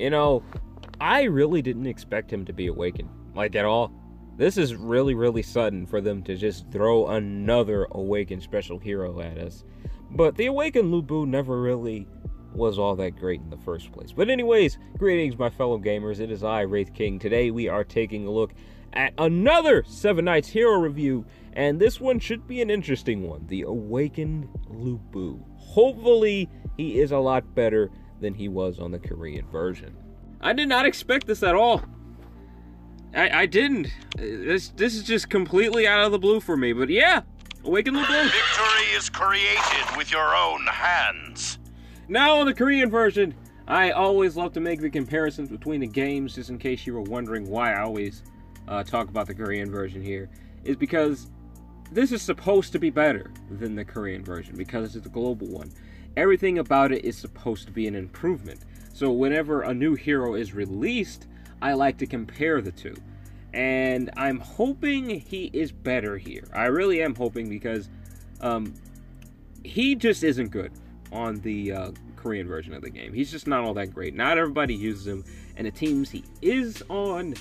You know, I really didn't expect him to be awakened, like at all. This is really, really sudden for them to just throw another awakened special hero at us. But the awakened Lu Bu never really was all that great in the first place. But anyways, greetings my fellow gamers, it is I, Wraith King. Today we are taking a look at another 7 Nights hero review, and this one should be an interesting one. The awakened Lu Bu. Hopefully he is a lot better than he was on the Korean version. I did not expect this at all. I didn't. This is just completely out of the blue for me, but yeah, awakened Lu Bu. Victory is created with your own hands. Now on the Korean version, I always love to make the comparisons between the games, just in case you were wondering why I always talk about the Korean version here, is because this is supposed to be better than the Korean version, because it's the global one. Everything about it is supposed to be an improvement. So whenever a new hero is released, I like to compare the two. And I'm hoping he is better here. I really am hoping, because he just isn't good on the Korean version of the game. He's just not all that great. Not everybody uses him, and the teams he is on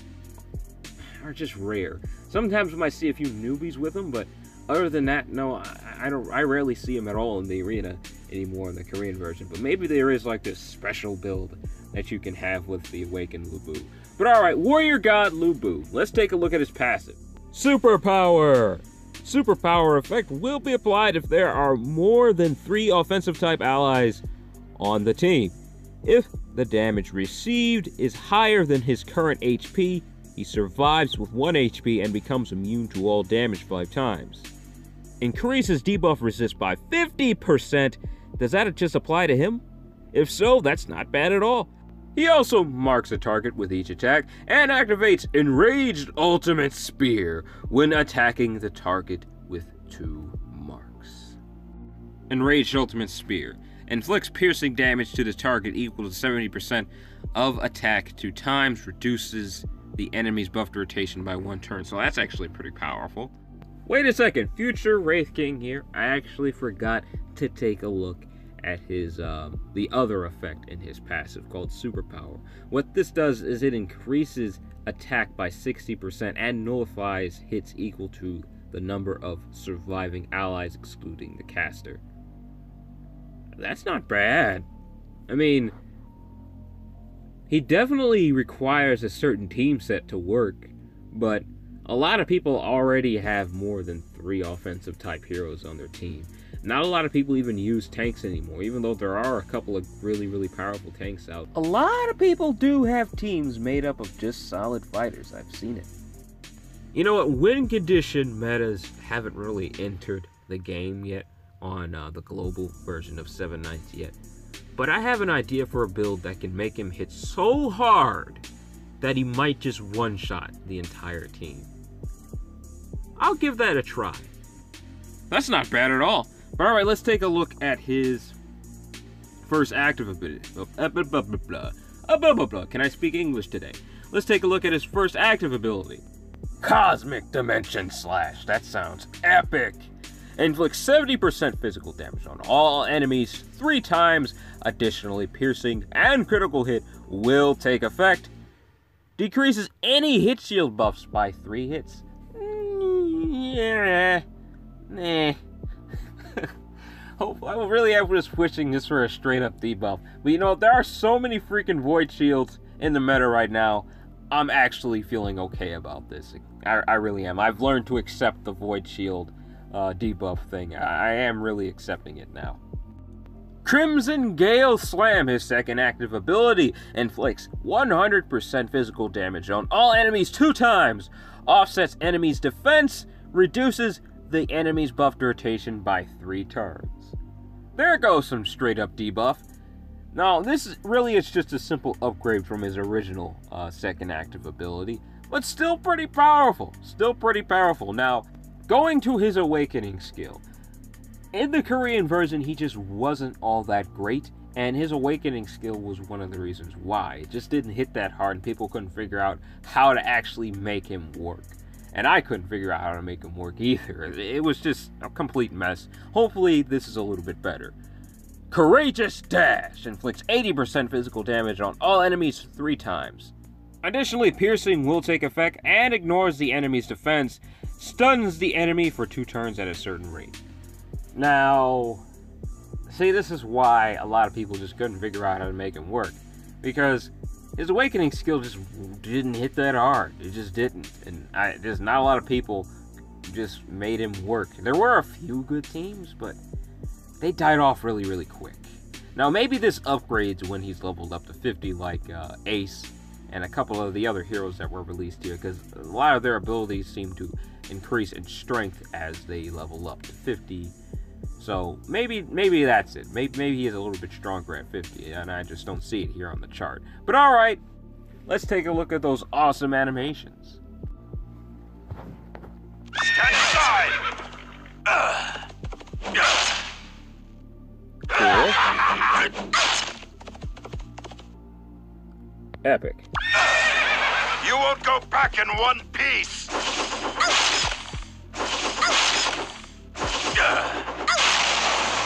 are just rare. Sometimes we might see a few newbies with him, but other than that, no, I rarely see him at all in the arena anymore in the Korean version. But maybe there is like this special build that you can have with the awakened Lu Bu. But alright, Warrior God Lu Bu. Let's take a look at his passive. Superpower! Superpower effect will be applied if there are more than 3 offensive type allies on the team. If the damage received is higher than his current HP, he survives with 1 HP and becomes immune to all damage 5 times. Increases debuff resist by 50%. Does that just apply to him? If so, that's not bad at all. He also marks a target with each attack and activates Enraged Ultimate Spear when attacking the target with 2 marks. Enraged Ultimate Spear inflicts piercing damage to the target equal to 70% of attack 2 times, reduces the enemy's buffed rotation by 1 turn, so that's actually pretty powerful. Wait a second, future Wraith King here. I actually forgot to take a look at his the other effect in his passive called Superpower. What this does is it increases attack by 60% and nullifies hits equal to the number of surviving allies excluding the caster. That's not bad. I mean, he definitely requires a certain team set to work, but a lot of people already have more than 3 offensive type heroes on their team. Not a lot of people even use tanks anymore, even though there are a couple of really, really powerful tanks out. A lot of people do have teams made up of just solid fighters. I've seen it. You know what? Win condition metas haven't really entered the game yet on the global version of 7 Nights yet. But I have an idea for a build that can make him hit so hard that he might just one-shot the entire team. I'll give that a try. That's not bad at all. But alright, let's take a look at his first active ability. Can I speak English today? Let's take a look at his first active ability. Cosmic Dimension Slash. That sounds epic. Inflicts 70% physical damage on all enemies 3 times. Additionally, piercing and critical hit will take effect. Decreases any hit shield buffs by 3 hits. Yeah. Nah. I really was wishing this for a straight up debuff. But you know, there are so many freaking void shields in the meta right now. I'm actually feeling okay about this. I really am. I've learned to accept the void shield debuff thing. I am really accepting it now. Crimson Gale Slam, his second active ability, inflicts 100% physical damage on all enemies 2 times. Offsets enemies' defense, reduces the enemy's buffed rotation by 3 turns. There goes some straight up debuff. Now, this really is just a simple upgrade from his original second active ability, but still pretty powerful. Still pretty powerful. Now, going to his awakening skill. In the Korean version, he just wasn't all that great, and his awakening skill was one of the reasons why. It just didn't hit that hard, and people couldn't figure out how to actually make him work. And I couldn't figure out how to make him work either. It was just a complete mess. Hopefully, this is a little bit better. Courageous Dash inflicts 80% physical damage on all enemies 3 times. Additionally, Piercing will take effect and ignores the enemy's defense, stuns the enemy for 2 turns at a certain rate. Now, see, this is why a lot of people just couldn't figure out how to make him work. Because his awakening skill just didn't hit that hard. It just didn't. And there's not a lot of people just made him work. There were a few good teams, but they died off really, really quick. Now, maybe this upgrades when he's leveled up to 50, like Ace and a couple of the other heroes that were released here, because a lot of their abilities seem to increase in strength as they level up to 50. So maybe that's it. Maybe he is a little bit stronger at 50, and I just don't see it here on the chart. But alright, let's take a look at those awesome animations. Stand aside! Cool. Epic. You won't go back in one piece!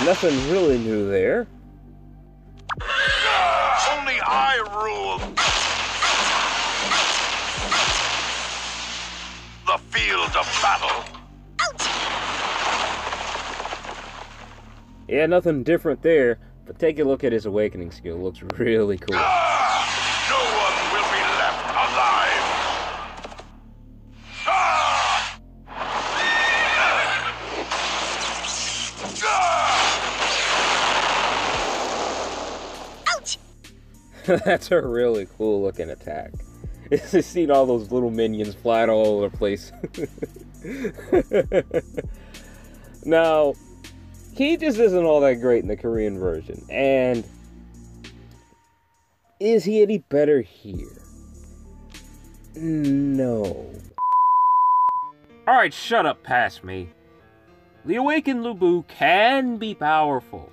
Nothing really new there. Only I rule the field of battle. Yeah, nothing different there, but take a look at his awakening skill. It looks really cool. No one will be left alive. That's a really cool looking attack. It's just seen all those little minions flying all over the place. Now, he just isn't all that great in the Korean version. And is he any better here? No. Alright, shut up past me. The Awakened Lu Bu can be powerful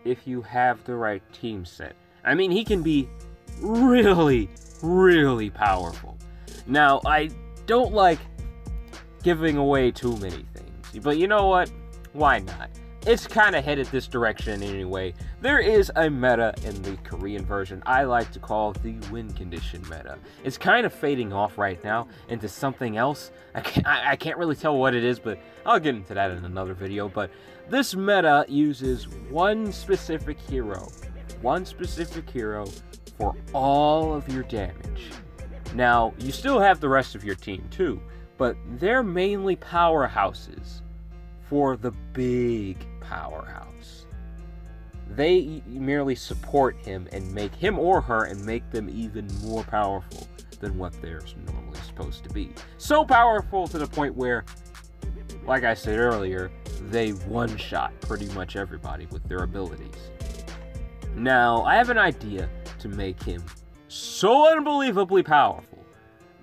if you have the right team set. I mean, he can be really, really powerful. Now, I don't like giving away too many things, but you know what? Why not? It's kind of headed this direction anyway. There is a meta in the Korean version I like to call the win condition meta. It's kind of fading off right now into something else. I can't really tell what it is, but I'll get into that in another video. But this meta uses one specific hero for all of your damage. Now, you still have the rest of your team too, but they're mainly powerhouses for the big powerhouse. They merely support him and make him or her and make them even more powerful than what they're normally supposed to be. So powerful to the point where, like I said earlier, they one-shot pretty much everybody with their abilities. Now, I have an idea to make him so unbelievably powerful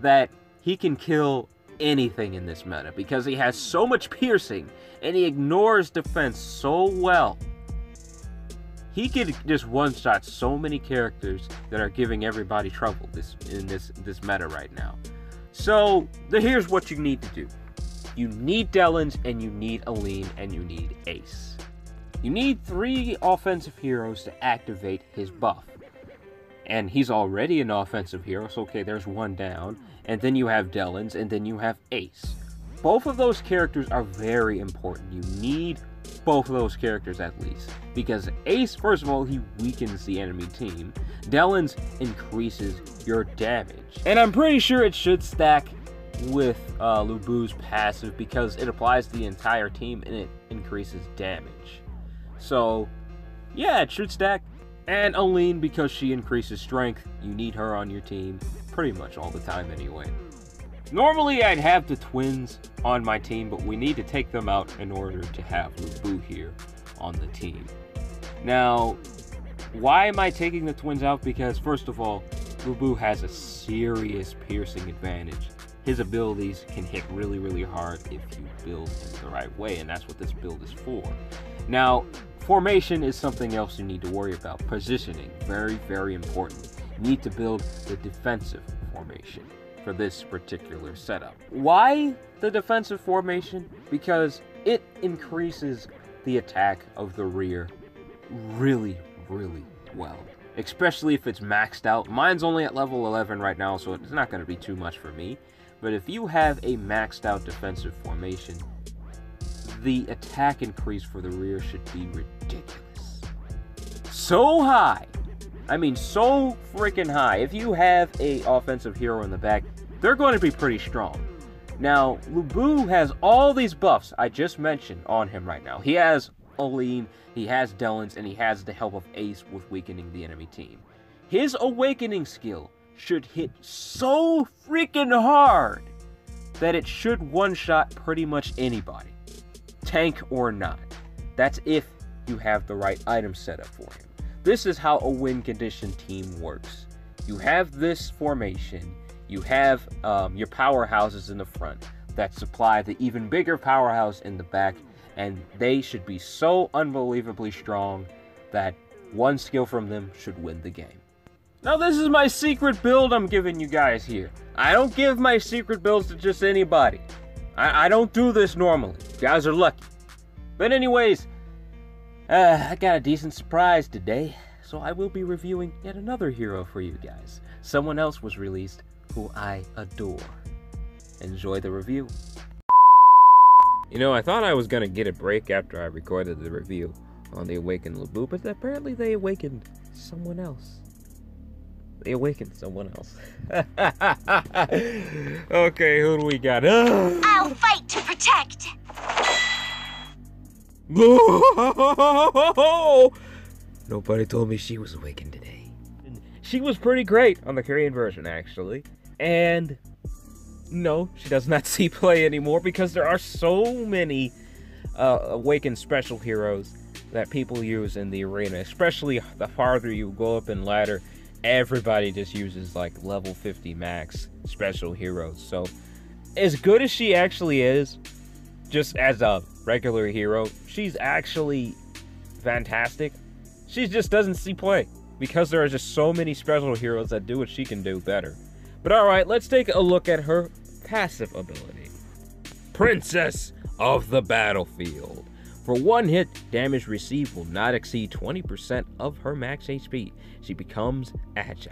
that he can kill anything in this meta, because he has so much piercing and he ignores defense so well. He could just one-shot so many characters that are giving everybody trouble in this meta right now. So, here's what you need to do. You need Delins, and you need Aline, and you need Ace. You need 3 offensive heroes to activate his buff. And he's already an offensive hero, so okay, there's 1 down. And then you have Delins, and then you have Ace. Both of those characters are very important. You need both of those characters at least. Because Ace, first of all, he weakens the enemy team. Delins increases your damage. And I'm pretty sure it should stack with Lu Bu's passive, because it applies to the entire team and it increases damage. So, yeah, it should stack. And Aline, because she increases strength, you need her on your team pretty much all the time anyway. Normally, I'd have the twins on my team, but we need to take them out in order to have Lu Bu here on the team. Now, why am I taking the twins out? Because, first of all, Lu Bu has a serious piercing advantage. His abilities can hit really, really hard if you build him the right way, and that's what this build is for. Now, formation is something else you need to worry about. Positioning, very, very important. You need to build the defensive formation for this particular setup. Why the defensive formation? Because it increases the attack of the rear really, really well. Especially if it's maxed out. Mine's only at level 11 right now, so it's not going to be too much for me. But if you have a maxed out defensive formation, the attack increase for the rear should be ridiculous. So high. I mean, so freaking high. If you have a offensive hero in the back, they're going to be pretty strong. Now, Lu Bu has all these buffs I just mentioned on him right now. He has Oline, he has Delins, and he has the help of Ace with weakening the enemy team. His awakening skill should hit so freaking hard that it should one-shot pretty much anybody, tank or not. That's if you have the right item set up for him. This is how a win condition team works. You have this formation, you have your powerhouses in the front that supply the even bigger powerhouse in the back, and they should be so unbelievably strong that one skill from them should win the game. Now this is my secret build I'm giving you guys here. I don't give my secret builds to just anybody. I don't do this normally. You guys are lucky. But anyways, I got a decent surprise today, so I will be reviewing yet another hero for you guys. Someone else was released who I adore. Enjoy the review. You know, I thought I was gonna get a break after I recorded the review on the Awakened Lu Bu, but apparently they awakened someone else. They awakened someone else. Okay, who do we got? I'll fight to protect. Nobody told me she was awakened today. She was pretty great on the Korean version, actually. And no, she does not see play anymore because there are so many awakened special heroes that people use in the arena, especially the farther you go up in ladder. Everybody just uses like level 50 max special heroes. So as good as she actually is, just as a regular hero, she's actually fantastic. She just doesn't see play because there are just so many special heroes that do what she can do better. But alright, let's take a look at her passive ability. Princess of the Battlefield. For one hit, damage received will not exceed 20% of her max HP. She becomes agile.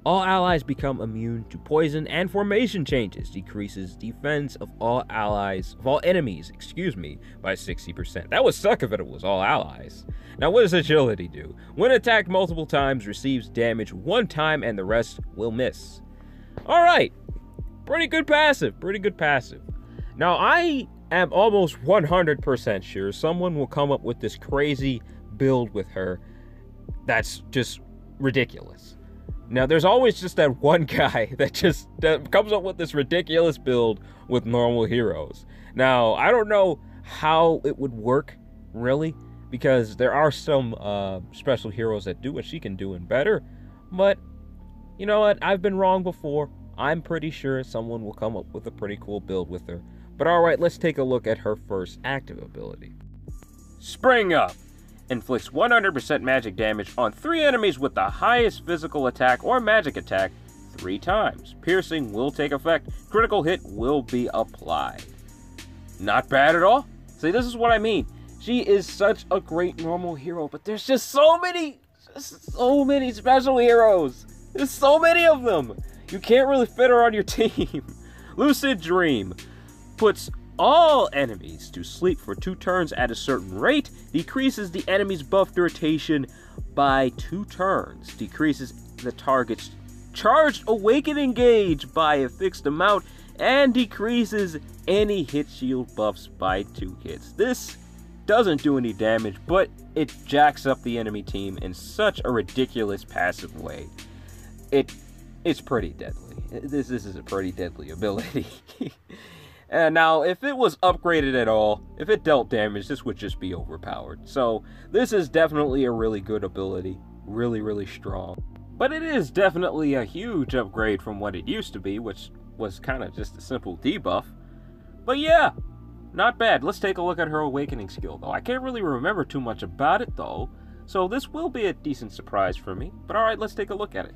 All allies become immune to poison and formation changes. Decreases defense of all enemies, by 60%. That would suck if it was all allies. Now what does agility do? When attacked multiple times, receives damage one time and the rest will miss. Alright, pretty good passive, Now I am almost 100% sure someone will come up with this crazy build with her that's just ridiculous. Now there's always just that one guy that comes up with this ridiculous build with normal heroes. Now I don't know how it would work really, because there are some special heroes that do what she can do and better, but you know what, I've been wrong before. I'm pretty sure someone will come up with a pretty cool build with her. But alright, let's take a look at her first active ability. Spring Up! Inflicts 100% magic damage on 3 enemies with the highest physical attack or magic attack 3 times. Piercing will take effect. Critical hit will be applied. Not bad at all. See, this is what I mean. She is such a great normal hero, but there's just so many special heroes. There's so many of them. You can't really fit her on your team. Lucid Dream puts all enemies to sleep for 2 turns at a certain rate, decreases the enemy's buff duration by 2 turns, decreases the target's charged awakening gauge by a fixed amount, and decreases any hit shield buffs by 2 hits. This doesn't do any damage, but it jacks up the enemy team in such a ridiculous passive way. It's pretty deadly. This is a pretty deadly ability. And now, if it was upgraded at all, if it dealt damage, this would just be overpowered. So, this is definitely a really good ability. Really strong. But it is definitely a huge upgrade from what it used to be, which was kind of just a simple debuff. But yeah, not bad. Let's take a look at her awakening skill, though. I can't really remember too much about it, though. So, this will be a decent surprise for me. But alright, let's take a look at it.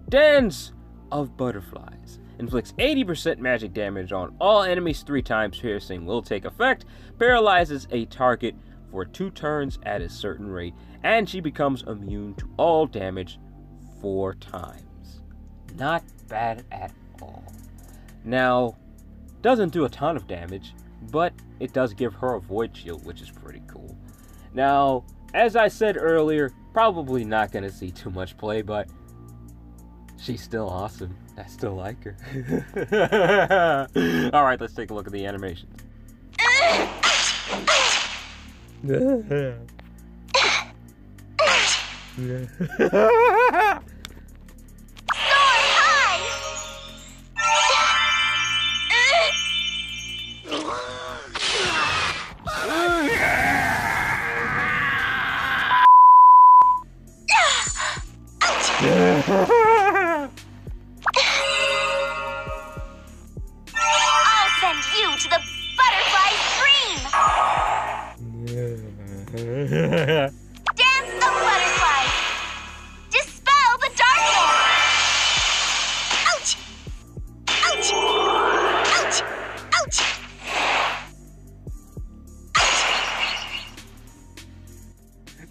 Dance of Butterflies. Inflicts 80% magic damage on all enemies 3 times. Piercing will take effect. Paralyzes a target for 2 turns at a certain rate, and she becomes immune to all damage 4 times. Not bad at all. Now, doesn't do a ton of damage, but it does give her a void shield, which is pretty cool. Now, as I said earlier, probably not going to see too much play, but she's still awesome. I still like her. Alright, let's take a look at the animations. I'll send you to the butterfly's dream! Dance of butterflies! Dispel the darkness! Ouch! Ouch! Ouch! Ouch!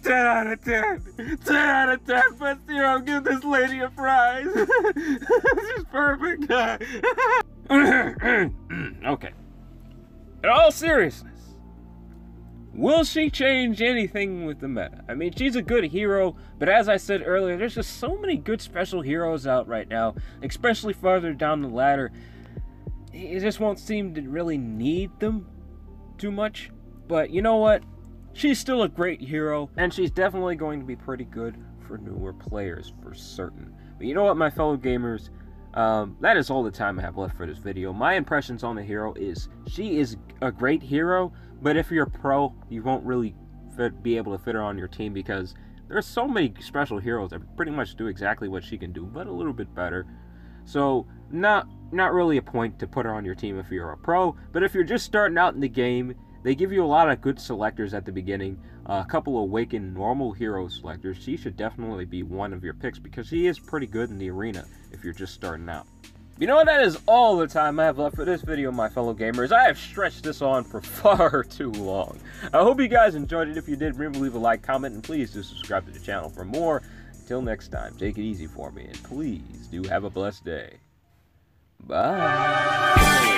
10 out of 10! 10 out of 10! Best hero, give this lady a prize! She's perfect! Okay. In all seriousness, will she change anything with the meta? I mean, she's a good hero, but as I said earlier, there's just so many good special heroes out right now, especially farther down the ladder. It just won't seem to really need them too much. But you know what? She's still a great hero, and she's definitely going to be pretty good for newer players, for certain. But you know what, my fellow gamers? That is all the time I have left for this video. My impressions on the hero is, she is a great hero, but if you're a pro, you won't really be able to fit her on your team, because there's so many special heroes that pretty much do exactly what she can do, but a little bit better. So, not really a point to put her on your team if you're a pro, but if you're just starting out in the game, they give you a lot of good selectors at the beginning, a couple awakened normal hero selectors. She should definitely be one of your picks, because she is pretty good in the arena if you're just starting out. You know what, that is all the time I have left for this video, my fellow gamers. I have stretched this on for far too long. I hope you guys enjoyed it. If you did, remember to leave a like, comment, and please do subscribe to the channel for more. Until next time, take it easy for me, and please do have a blessed day. Bye.